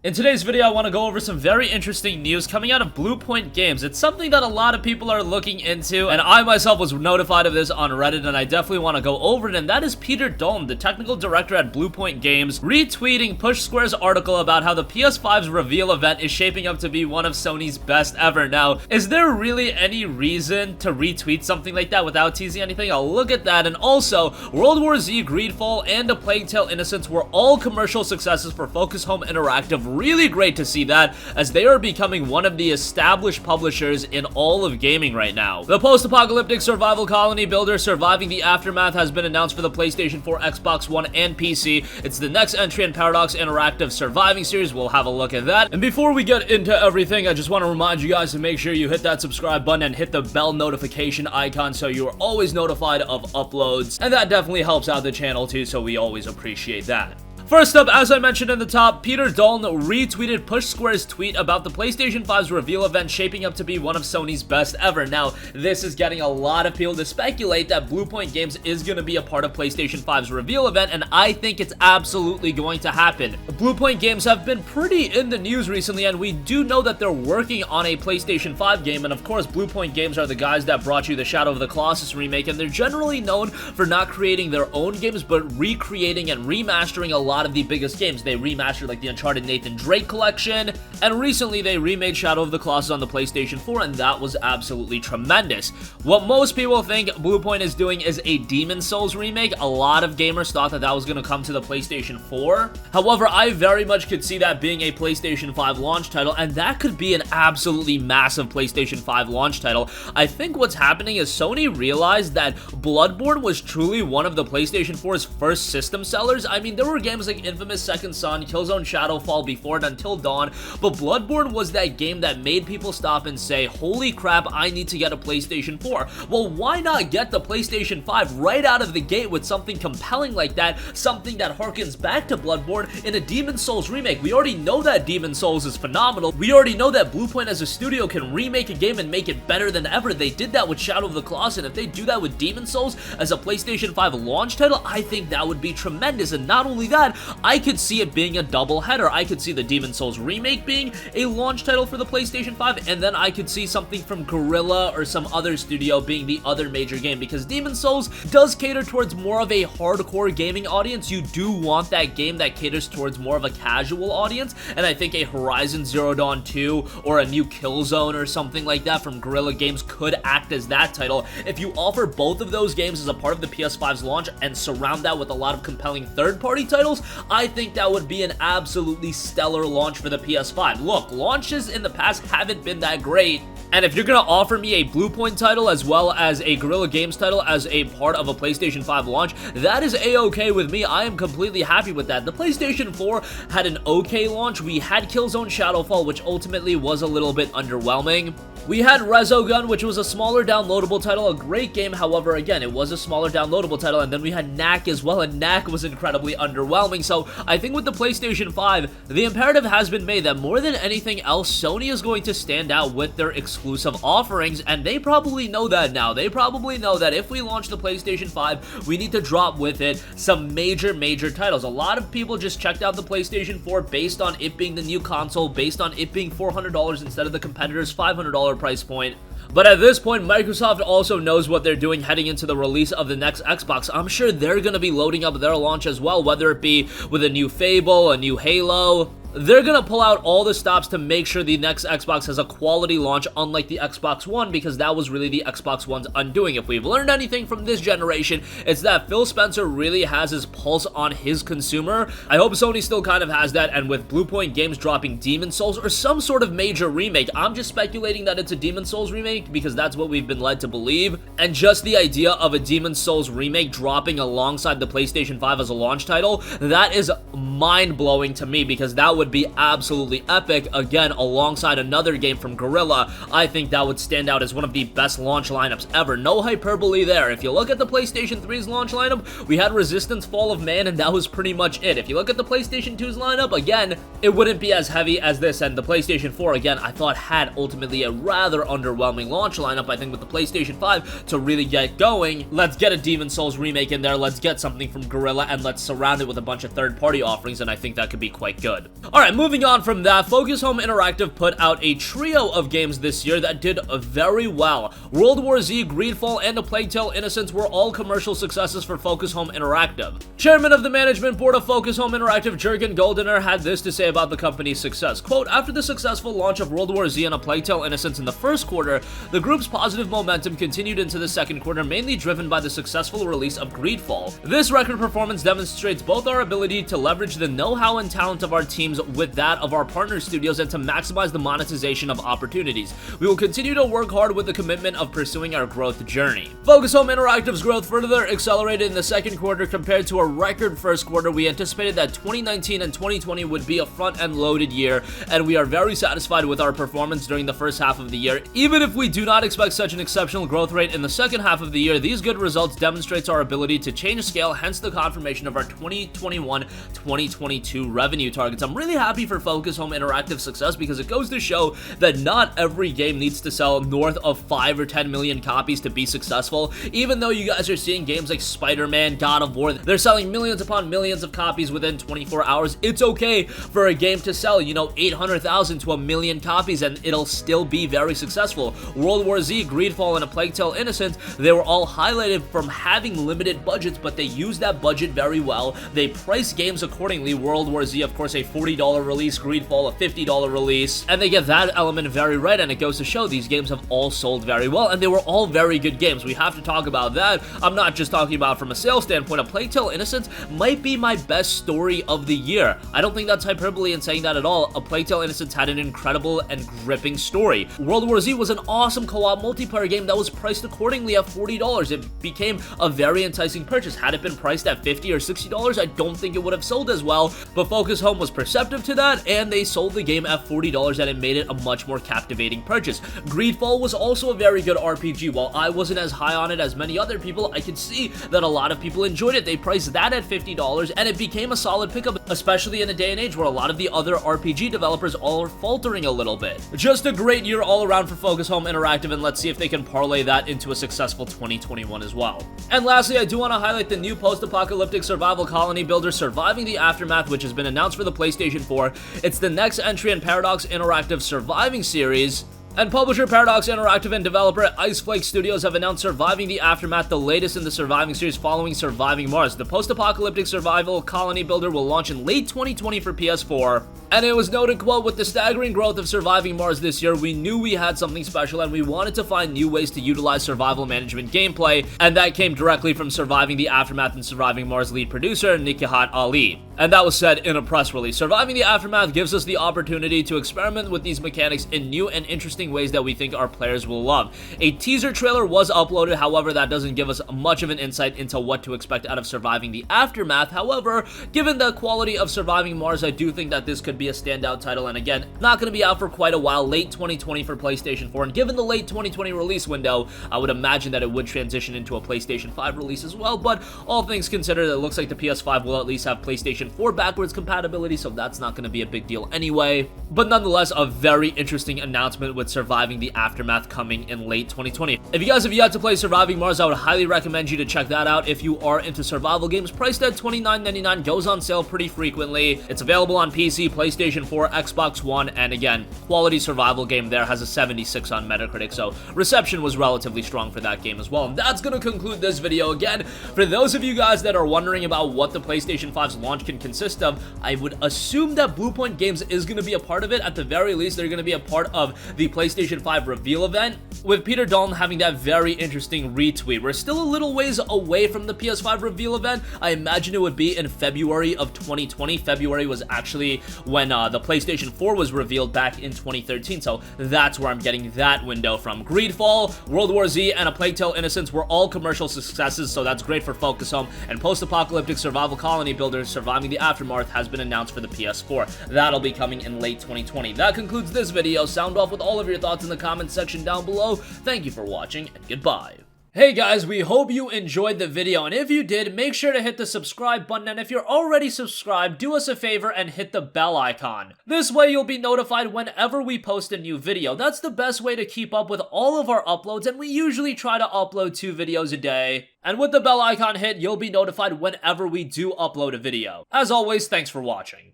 In today's video, I want to go over some very interesting news coming out of Bluepoint Games. It's something that a lot of people are looking into, and I myself was notified of this on Reddit, and I definitely want to go over it, and that is Peter Dalton, the technical director at Bluepoint Games, retweeting Push Square's article about how the PS5's reveal event is shaping up to be one of Sony's best ever. Now, is there really any reason to retweet something like that without teasing anything? I'll look at that, and also, World War Z, Greedfall, and A Plague Tale: Innocence were all commercial successes for Focus Home Interactive. Really great to see that, as they are becoming one of the established publishers in all of gaming right now. The post-apocalyptic survival colony builder Surviving the Aftermath has been announced for the PlayStation 4, Xbox One, and PC. It's the next entry in Paradox Interactive Surviving series. We'll have a look at that. And before we get into everything, I just want to remind you guys to make sure you hit that subscribe button and hit the bell notification icon so you are always notified of uploads. And that definitely helps out the channel too, so we always appreciate that. First up, as I mentioned in the top, Peter Dalton retweeted Push Square's tweet about the PlayStation 5's reveal event shaping up to be one of Sony's best ever. Now, this is getting a lot of people to speculate that Bluepoint Games is going to be a part of PlayStation 5's reveal event, and I think it's absolutely going to happen. Bluepoint Games have been pretty in the news recently, and we do know that they're working on a PlayStation 5 game, and of course, Bluepoint Games are the guys that brought you the Shadow of the Colossus remake, and they're generally known for not creating their own games, but recreating and remastering a lot of the biggest games. They remastered like the Uncharted Nathan Drake collection, and recently they remade Shadow of the Colossus on the PlayStation 4, and that was absolutely tremendous. What most people think Bluepoint is doing is a Demon's Souls remake. A lot of gamers thought that that was going to come to the PlayStation 4. However, I very much could see that being a PlayStation 5 launch title, and that could be an absolutely massive PlayStation 5 launch title. I think what's happening is Sony realized that Bloodborne was truly one of the PlayStation 4's first system sellers. I mean, there were games like Infamous Second Son, Killzone Shadowfall before it, Until Dawn, but Bloodborne was that game that made people stop and say, holy crap, I need to get a PlayStation 4. Well, why not get the PlayStation 5 right out of the gate with something compelling like that, something that harkens back to Bloodborne in a Demon's Souls remake? We already know that Demon's Souls is phenomenal. We already know that Bluepoint as a studio can remake a game and make it better than ever. They did that with Shadow of the Colossus, and if they do that with Demon's Souls as a PlayStation 5 launch title, I think that would be tremendous. And not only that, I could see it being a double header. I could see the Demon's Souls remake being a launch title for the PlayStation 5, and then I could see something from Guerrilla or some other studio being the other major game, because Demon's Souls does cater towards more of a hardcore gaming audience. You do want that game that caters towards more of a casual audience, and I think a Horizon Zero Dawn 2 or a new Killzone or something like that from Guerrilla Games could act as that title. If you offer both of those games as a part of the PS5's launch and surround that with a lot of compelling third-party titles, I think that would be an absolutely stellar launch for the PS5. Look, launches in the past haven't been that great, and if you're gonna offer me a Bluepoint title as well as a Guerrilla Games title as a part of a PlayStation 5 launch, that is a-okay with me. I am completely happy with that. The PlayStation 4 had an okay launch. We had Killzone Shadowfall, which ultimately was a little bit underwhelming. We had Resogun, which was a smaller downloadable title, a great game. However, again, it was a smaller downloadable title, and then we had Knack as well, and Knack was incredibly underwhelming. So I think with the PlayStation 5, the imperative has been made that more than anything else, Sony is going to stand out with their exclusive offerings, and they probably know that now. They probably know that if we launch the PlayStation 5, we need to drop with it some major titles. A lot of people just checked out the PlayStation 4 based on it being the new console, based on it being $400 instead of the competitor's $500 price point. But at this point, Microsoft also knows what they're doing heading into the release of the next Xbox. I'm sure they're going to be loading up their launch as well, whether it be with a new Fable, a new Halo. They're gonna pull out all the stops to make sure the next Xbox has a quality launch, unlike the Xbox One, because that was really the Xbox One's undoing. If we've learned anything from this generation, it's that Phil Spencer really has his pulse on his consumer. I hope Sony still kind of has that, and with Bluepoint Games dropping Demon's Souls or some sort of major remake, I'm just speculating that it's a Demon's Souls remake because that's what we've been led to believe, and just the idea of a Demon's Souls remake dropping alongside the PlayStation 5 as a launch title, that is mind-blowing to me, because that would be absolutely epic. Again, alongside another game from Guerrilla, I think that would stand out as one of the best launch lineups ever. No hyperbole there. If you look at the PlayStation 3's launch lineup, we had Resistance: Fall of Man, and that was pretty much it. If you look at the PlayStation 2's lineup, again, it wouldn't be as heavy as this, and the PlayStation 4, again, I thought had ultimately a rather underwhelming launch lineup. I think with the PlayStation 5, to really get going, let's get a Demon's Souls remake in there, let's get something from Guerrilla, and let's surround it with a bunch of third-party offerings, and I think that could be quite good. Alright, moving on from that, Focus Home Interactive put out a trio of games this year that did very well. World War Z, Greedfall, and A Plague Tale: Innocence were all commercial successes for Focus Home Interactive. Chairman of the management board of Focus Home Interactive, Jürgen Goldener, had this to say about the company's success. Quote, after the successful launch of World War Z and A Plague Tale: Innocence in the first quarter, the group's positive momentum continued into the second quarter, mainly driven by the successful release of Greedfall. This record performance demonstrates both our ability to leverage the know-how and talent of our teams with that of our partner studios and to maximize the monetization of opportunities. We will continue to work hard with the commitment of pursuing our growth journey. Focus Home Interactive's growth further accelerated in the second quarter compared to a record first quarter. We anticipated that 2019 and 2020 would be a front-end loaded year, and we are very satisfied with our performance during the first half of the year. Even if we do not expect such an exceptional growth rate in the second half of the year, these good results demonstrates our ability to change scale, hence the confirmation of our 2021-2022 revenue targets. I'm really happy for Focus Home Interactive's success because it goes to show that not every game needs to sell north of 5 or 10 million copies to be successful. Even though you guys are seeing games like Spider-Man, God of War, they're selling millions upon millions of copies within 24 hours. It's okay for a game to sell, 800,000 to 1 million copies and it'll still be very successful. World War Z, Greedfall, and A Plague Tale: Innocence, they were all highlighted from having limited budgets, but they used that budget very well. They priced games accordingly. World War Z, of course, a $40 release, Greedfall, a $50 release, and they get that element very right, and it goes to show these games have all sold very well, and they were all very good games. We have to talk about that. I'm not just talking about from a sales standpoint. A Plague Tale: Innocence might be my best story of the year. I don't think that's hyperbole in saying that at all. A Plague Tale: Innocence had an incredible and gripping story. World War Z was an awesome co-op multiplayer game that was priced accordingly at $40. It became a very enticing purchase. Had it been priced at $50 or $60, I don't think it would have sold as well, but Focus Home was perceptive to that, and they sold the game at $40, and it made it a much more captivating purchase. Greedfall was also a very good RPG. While I wasn't as high on it as many other people, I could see that a lot of people enjoyed it. They priced that at $50, and it became a solid pickup, especially in a day and age where a lot of the other RPG developers are faltering a little bit. Just a great year all around for Focus Home Interactive, and let's see if they can parlay that into a successful 2021 as well. And lastly, I do want to highlight the new post-apocalyptic survival colony builder, Surviving the Aftermath, which has been announced for the PlayStation 4. It's the next entry in Paradox Interactive Surviving series. And publisher Paradox Interactive and developer Iceflake Studios have announced Surviving the Aftermath, the latest in the Surviving series following Surviving Mars. The post-apocalyptic survival colony builder will launch in late 2020 for PS4. And it was noted, quote, with the staggering growth of Surviving Mars this year, we knew we had something special and we wanted to find new ways to utilize survival management gameplay, and that came directly from Surviving the Aftermath and Surviving Mars lead producer Nikihat Ali. And that was said in a press release. Surviving the Aftermath gives us the opportunity to experiment with these mechanics in new and interesting ways that we think our players will love. A teaser trailer was uploaded, however, that doesn't give us much of an insight into what to expect out of Surviving the Aftermath. However, given the quality of Surviving Mars, I do think that this could be a standout title, and again, not going to be out for quite a while, late 2020 for PlayStation 4, and given the late 2020 release window, I would imagine that it would transition into a PlayStation 5 release as well, but all things considered, it looks like the PS5 will at least have PlayStation 4 backwards compatibility, so that's not going to be a big deal anyway. But nonetheless, a very interesting announcement with Surviving the Aftermath coming in late 2020. If you guys have yet to play Surviving Mars, I would highly recommend you to check that out if you are into survival games. Priced at $29.99, goes on sale pretty frequently. It's available on PC, PlayStation 4, Xbox One, and again, quality survival game there, has a 76 on Metacritic, so reception was relatively strong for that game as well. And that's going to conclude this video. Again, for those of you guys that are wondering about what the PlayStation 5's launch can consist of, I would assume that Bluepoint Games is going to be a part of it. At the very least, they're going to be a part of the PlayStation 5 reveal event, with Peter Dalton having that very interesting retweet. We're still a little ways away from the PS5 reveal event. I imagine it would be in February of 2020. February was actually when the PlayStation 4 was revealed back in 2013, so that's where I'm getting that window from. Greedfall, World War Z, and A Plague Tale: Innocence were all commercial successes, so that's great for Focus Home, and post-apocalyptic survival colony builder Surviving the Aftermath has been announced for the PS4. That'll be coming in late 2020. That concludes this video. Sound off with all of your thoughts in the comments section down below. Thank you for watching, and goodbye. Hey guys, we hope you enjoyed the video, and if you did, make sure to hit the subscribe button, and if you're already subscribed, do us a favor and hit the bell icon. This way you'll be notified whenever we post a new video. That's the best way to keep up with all of our uploads, and we usually try to upload 2 videos a day. And with the bell icon hit, you'll be notified whenever we do upload a video. As always, thanks for watching.